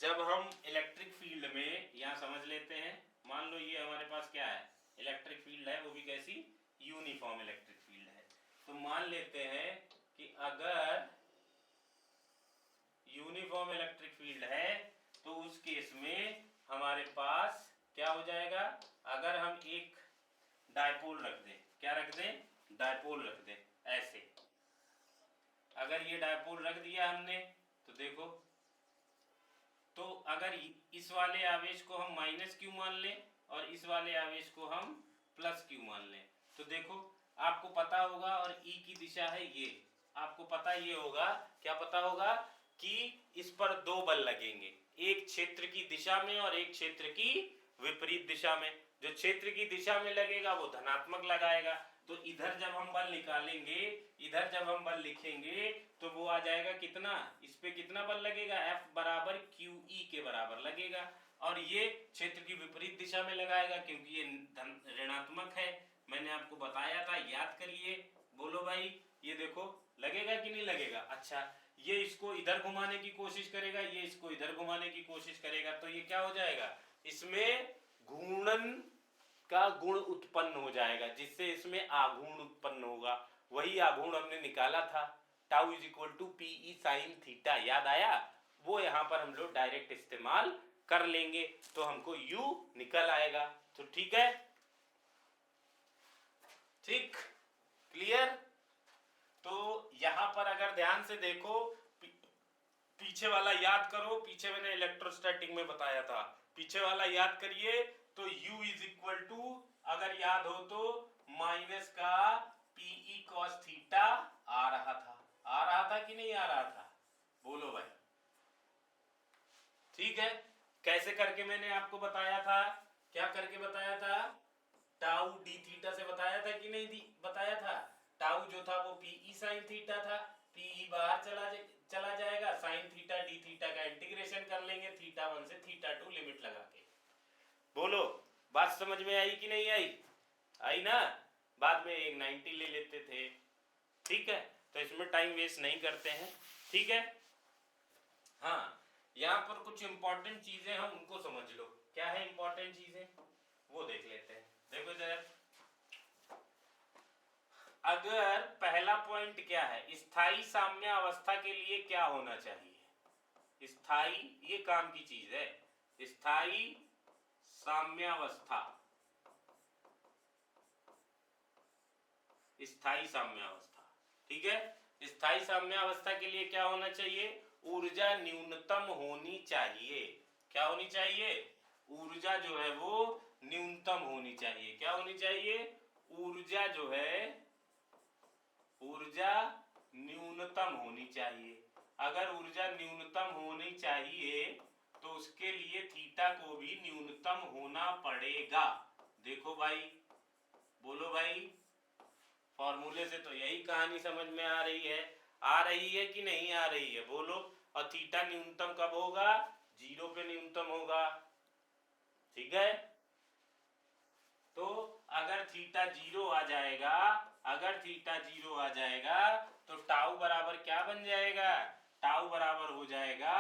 जब हम इलेक्ट्रिक फील्ड में, यहां समझ लेते हैं, मान लो ये हमारे पास क्या है, इलेक्ट्रिक फील्ड है, वो भी कैसी, यूनिफॉर्म इलेक्ट्रिक फील्ड है। तो मान लेते हैं कि अगर यूनिफॉर्म इलेक्ट्रिक फील्ड है तो उस केस में हमारे पास क्या हो जाएगा, अगर हम एक डायपोल रख दें, क्या रख दें, डायपोल रख दें, ऐसे अगर ये डायपोल रख दिया हमने, तो देखो, तो अगर इस वाले आवेश को हम माइनस क्यू मान लें और इस वाले आवेश को हम प्लस क्यू मान लें, तो देखो आपको पता होगा, और ई की दिशा है ये, आपको पता ये होगा, क्या पता होगा, कि इस पर दो बल लगेंगे, एक क्षेत्र की दिशा में और एक क्षेत्र की विपरीत दिशा में। जो क्षेत्र की दिशा में लगेगा वो धनात्मक लगाएगा, तो इधर जब हम बल निकालेंगे, इधर जब हम बल लिखेंगे, तो वो आ जाएगा कितना, इस पे कितना बल लगेगा, F बराबर QE के बराबर लगेगा, और ये क्षेत्र की विपरीत दिशा में लगाएगा क्योंकि ये ऋणात्मक है, मैंने आपको बताया था, याद करिए। बोलो भाई, ये देखो लगेगा कि नहीं लगेगा? अच्छा, ये इसको इधर घुमाने की कोशिश करेगा, ये इसको इधर घुमाने की कोशिश करेगा, तो ये क्या हो जाएगा, इसमें घूर्णन का गुण उत्पन्न हो जाएगा, जिससे इसमें आघूर्ण उत्पन्न होगा। वही आघूर्ण हमने निकाला था, tau is equal to PE sine theta, याद आया? वो यहां पर हम लोग डायरेक्ट इस्तेमाल कर लेंगे, तो हमको U निकल आएगा। तो ठीक है, ठीक, क्लियर? तो यहां पर अगर ध्यान से देखो, पीछे वाला याद करो, पीछे मैंने इलेक्ट्रोस्टैटिक में बताया था, पीछे वाला याद करिए। तो U इज इक्वल टू, अगर याद हो तो, माइनस का पीई कॉस थीटा आ रहा था कि नहीं आ रहा था? बोलो भाई, ठीक है। कैसे करके मैंने आपको बताया था, क्या करके बताया था, टाउ डी थीटा से बताया था कि नहीं बताया था? टाउ जो था वो पीई साइन थीटा था, पीई बाहर चला जाएगा, sine sine theta D theta का इंटीग्रेशन कर लेंगे थीटा 1 से थीटा 2 लिमिट लगा के। बोलो बात समझ में आई कि नहीं आई? आई ना? बाद में एक 90 ले लेते थे, ठीक है, तो इसमें टाइम वेस्ट नहीं करते हैं, ठीक है। हाँ, यहाँ पर कुछ इंपॉर्टेंट चीजें हैं उनको समझ लो। क्या है इंपॉर्टेंट चीजें वो देख लेते हैं। देखो जरा, अगर पहला पॉइंट क्या है, स्थायी साम्य अवस्था के लिए क्या होना चाहिए? स्थायी, ये काम की चीज है, स्थायी साम्यावस्था, स्थायी साम्यावस्था, ठीक है। स्थायी साम्यावस्था के लिए क्या होना चाहिए? ऊर्जा न्यूनतम होनी चाहिए। क्या होनी चाहिए? ऊर्जा जो है वो न्यूनतम होनी चाहिए। क्या होनी चाहिए? ऊर्जा जो है, ऊर्जा न्यूनतम होनी चाहिए। अगर ऊर्जा न्यूनतम होनी चाहिए तो उसके लिए थीटा को भी न्यूनतम होना पड़ेगा। देखो भाई, बोलो भाई, फॉर्मूले से तो यही कहानी समझ में आ रही है कि नहीं आ रही है? बोलो। और थीटा न्यूनतम कब होगा? 0 पे न्यूनतम होगा, ठीक है। तो अगर थीटा 0 आ जाएगा, अगर थीटा 0 आ जाएगा तो टाउ बराबर क्या बन जाएगा? टाउ बराबर हो जाएगा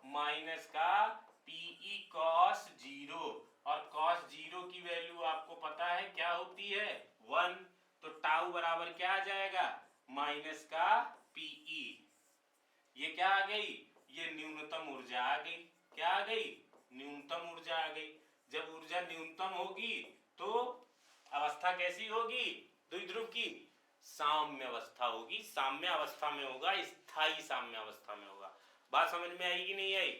माइनस का पीई कॉस 0, और कॉस 0 की वैल्यू आपको पता है क्या होती है? 1। तो टाउ बराबर क्या आ जाएगा? माइनस का पीई। ये क्या आ गई? ये न्यूनतम ऊर्जा आ गई। क्या आ गई? न्यूनतम ऊर्जा आ गई। जब ऊर्जा न्यूनतम होगी तो अवस्था कैसी होगी? द्विध्रुव की साम्य अवस्था होगी। साम्य अवस्था में होगा, स्थायी साम्य अवस्था में होगा। बात समझ में आई कि नहीं आई?